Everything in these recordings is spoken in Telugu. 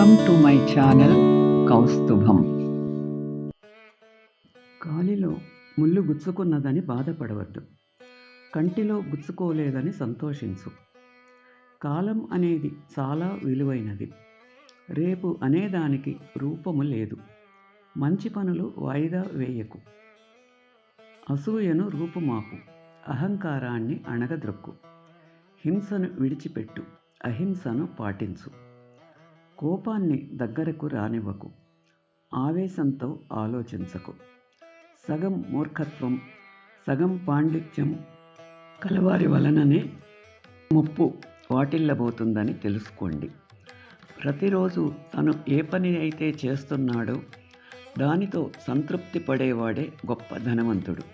Welcome to my channel Kaustubham. కాలిలో ముళ్ళు గుచ్చుకున్నదని బాధపడవద్దు, కంటిలో గుచ్చుకోలేదని సంతోషించు. కాలం అనేది చాలా విలువైనది. రేపు అనేదానికి రూపము లేదు. మంచి పనులు వాయిదా వేయకు. అసూయను రూపుమాపు, అహంకారాన్ని అణగద్రొక్కు. హింసను విడిచిపెట్టు, అహింసను పాటించు. కోపాన్ని దగ్గరకు రానివ్వకు, ఆవేశంతో ఆలోచించకు. సగం మూర్ఖత్వం, సగం పాండిత్యం కలవారి వలననే ముప్పు వాటిల్లబోతుందని తెలుసుకోండి. ప్రతిరోజు తను ఏ పని అయితే చేస్తున్నాడో దానితో సంతృప్తి పడేవాడే గొప్ప ధనవంతుడు.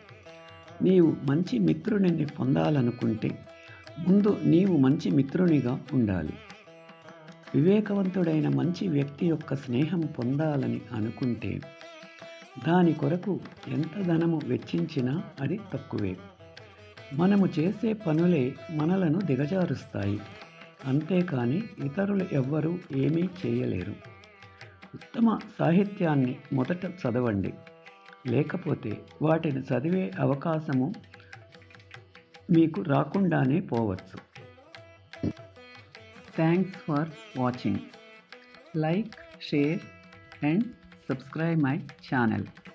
నీవు మంచి మిత్రునిని పొందాలనుకుంటే ముందు నీవు మంచి మిత్రునిగా ఉండాలి. వివేకవంతుడైన మంచి వ్యక్తి యొక్క స్నేహం పొందాలని అనుకుంటే దాని కొరకు ఎంత ధనము వెచ్చించినా అది తక్కువే. మనము చేసే పనులే మనలను దిగజారుస్తాయి, అంతేకాని ఇతరులు ఎవ్వరూ ఏమీ చేయలేరు. ఉత్తమ సాహిత్యాన్ని మొదట చదవండి, లేకపోతే వాటిని చదివే అవకాశము మీకు రాకుండానే పోవచ్చు. Thanks for watching. Like, share and subscribe my channel.